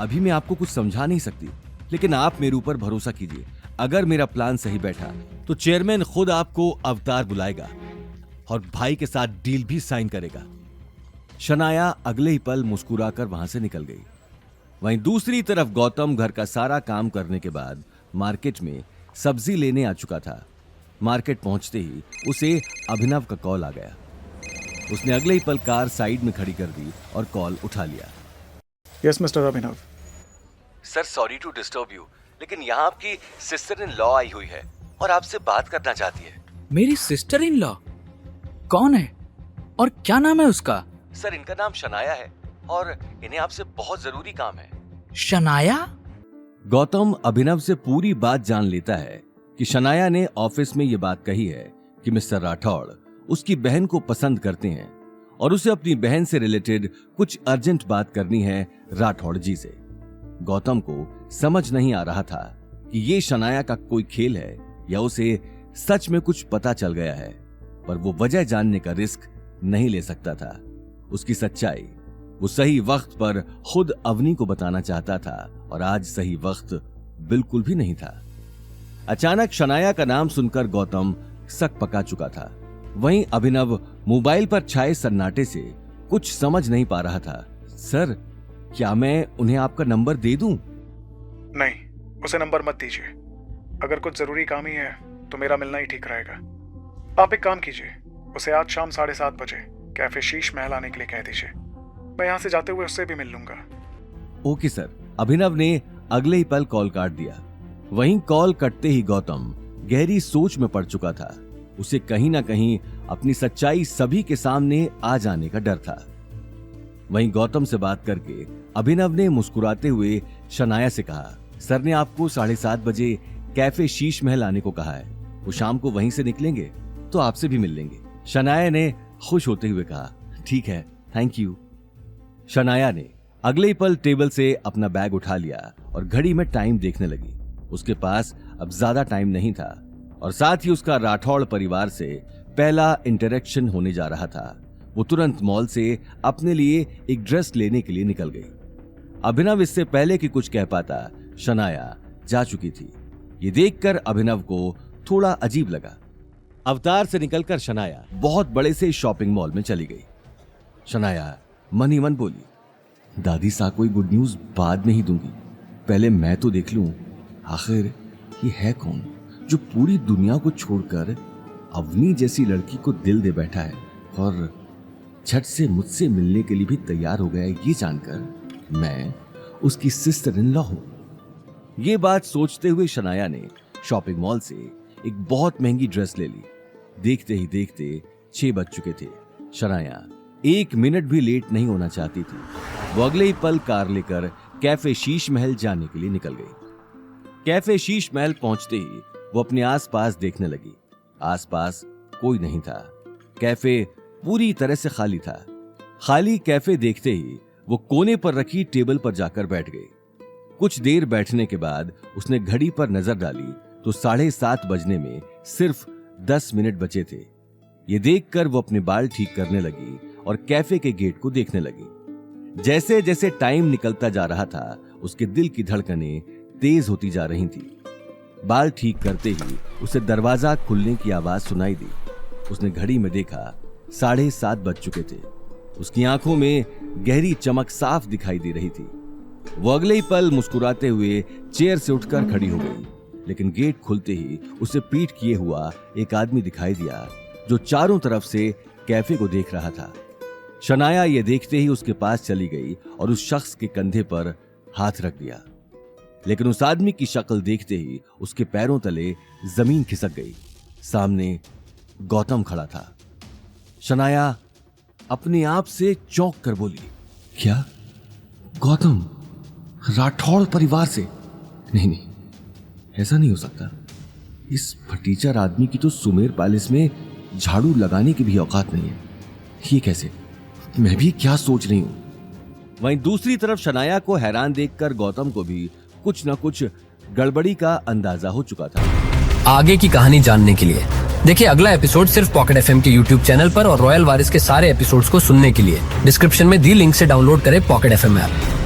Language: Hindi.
अभी मैं आपको कुछ समझा नहीं सकती, लेकिन आप मेरे ऊपर भरोसा कीजिए। अगर मेरा प्लान सही बैठा तो चेयरमैन खुद आपको अवतार बुलाएगा और भाई के साथ डील भी साइन करेगा। शनाया अगले ही पल मुस्कुराकर वहां से निकल गई। वहीं दूसरी तरफ गौतम घर का सारा काम करने के बाद मार्केट में सब्जी लेने आ चुका था। मार्केट पहुंचते ही उसे अभिनव का कॉल आ गया। उसने अगले ही पल कार साइड में खड़ी कर दी और कॉल उठा लिया। Yes mister Abhinav. Sir sorry to disturb you, लेकिन यहाँ आपकी सिस्टर इन लॉ आई हुई है और आपसे बात करना चाहती है। मेरी सिस्टर इन लॉ? कौन है और क्या नाम है उसका? सर इनका नाम शनाया है और इन्हें आपसे बहुत जरूरी काम है। शनाया? गौतम अभिनव से पूरी बात जान लेता है कि शनाया ने ऑफिस में ये बात कही है कि मिस्टर राठौड़ उसकी बहन को पसंद करते हैं और उसे अपनी बहन से रिलेटेड कुछ अर्जेंट बात करनी है राठौड़ जी से। गौतम को समझ नहीं आ रहा था कि ये शनाया का कोई खेल है या उसे सच में कुछ पता चल गया है, पर वो वजह जानने का रिस्क नहीं ले सकता था। उसकी सच्चाई वो सही वक्त पर खुद अवनी को बताना चाहता था और आज सही वक्त बिल्कुल भी नहीं था। अचानक शनाया का नाम सुनकर गौतम सक पका चुका था। वहीं अभिनव मोबाइल पर छाए सन्नाटे से कुछ समझ नहीं पा रहा था। सर क्या मैं उन्हें आपका नंबर दे दूं? नहीं, उसे नंबर मत दीजिए। अगर कुछ जरूरी काम ही है तो मेरा मिलना ही ठीक रहेगा। आप एक काम कीजिए, उसे आज शाम 7:30 बजे कैफे शीश महल आने के लिए कह दीजिए। मैं यहाँ से जाते हुए उससे भी मिल लूंगा। Okay sir. अभिनव ने अगले ही पल कॉल काट दिया। वहीं कॉल कटते ही गौतम गहरी सोच में पड़ चुका था। उसे कहीं ना कहीं अपनी सच्चाई सभी के सामने आ जाने का डर था। वहीं गौतम से बात करके अभिनव ने मुस्कुराते हुए शनाया से कहा, सर ने आपको 7:30 बजे कैफे शीश महल आने को कहा है। वो शाम को वहीं से निकलेंगे तो आपसे भी मिल लेंगे। शनाया ने खुश होते हुए कहा, ठीक है, थैंक यू। शनाया ने अगले ही पल टेबल से अपना बैग उठा लिया और घड़ी में टाइम देखने लगी। उसके पास अब ज्यादा टाइम नहीं था और साथ ही उसका राठौड़ परिवार से पहला इंटरेक्शन होने जा रहा था। वो तुरंत मॉल से अपने लिए एक ड्रेस लेने के लिए निकल गई। अभिनव इससे पहले कि कुछ कह पाता शनाया जा चुकी थी। ये देखकर अभिनव को थोड़ा अजीब लगा। अवतार से निकलकर शनाया बहुत बड़े से शॉपिंग मॉल में चली गई। शनाया मन ही मन बोली, दादी सा कोई गुड न्यूज बाद में ही दूंगी, पहले मैं तो देख लूं आखिर ये है कौन जो पूरी दुनिया को छोड़कर अवनी जैसी लड़की को दिल दे बैठा है और झट से मुझसे मिलने के लिए भी तैयार हो गया है, ये जानकर मैं उसकी सिस्टर इन लॉ हूं। ये बात सोचते हुए शनाया ने शॉपिंग मॉल से एक बहुत महंगी ड्रेस ले ली। देखते ही देखते 6 बज चुके थे। शनाया 1 मिनट भी लेट नहीं होना चाहती थी। वो अगले ही पल कार लेकर कैफे शीश महल जाने के लिए निकल गई। कैफे शीश महल पहुंचते ही वो अपने आसपास देखने लगी। आसपास कोई नहीं था। कैफे पूरी तरह से खाली था। खाली कैफे देखते ही वो कोने पर रखी टेबल पर जाकर बैठ गई। कुछ देर बैठने के बाद उसने घड़ी पर नजर डाली तो 7:30 बजने में सिर्फ 10 मिनट बचे थे। ये देखकर वो अपने बाल ठीक करने लगी और कैफे के गेट को देखने लगी। जैसे जैसे टाइम निकलता जा रहा था उसके दिल की धड़कनें तेज होती जा रही थी। बाल ठीक करते ही उसे दरवाजा खुलने की आवाज सुनाई दी। उसने घड़ी में देखा 7:30 बज चुके थे। उसकी आंखों में गहरी चमक साफ दिखाई दे रही थी। वो अगले ही पल मुस्कुराते हुए चेयर से उठकर खड़ी हो गई, लेकिन गेट खुलते ही उसे पीठ किए हुआ एक आदमी दिखाई दिया जो चारों तरफ से कैफे को देख रहा था। शनाया ये देखते ही उसके पास चली गई और उस शख्स के कंधे पर हाथ रख दिया, लेकिन उस आदमी की शक्ल देखते ही उसके पैरों तले जमीन खिसक गई। सामने गौतम खड़ा था। शनाया अपने आप से चौंक कर बोली, क्या गौतम राठौड़ परिवार से? नहीं, ऐसा नहीं हो सकता। इस फटीचर आदमी की तो सुमेर पैलेस में झाड़ू लगाने की भी औकात नहीं है। ये कैसे? मैं भी क्या सोच रही हूं। वहीं दूसरी तरफ शनाया को हैरान देखकर गौतम को भी कुछ न कुछ गड़बड़ी का अंदाजा हो चुका था। आगे की कहानी जानने के लिए देखिए अगला एपिसोड सिर्फ पॉकेट एफएम के यूट्यूब चैनल पर और रॉयल वारिस के सारे एपिसोड्स को सुनने के लिए डिस्क्रिप्शन में दी लिंक से डाउनलोड करें पॉकेट एफएम ऐप।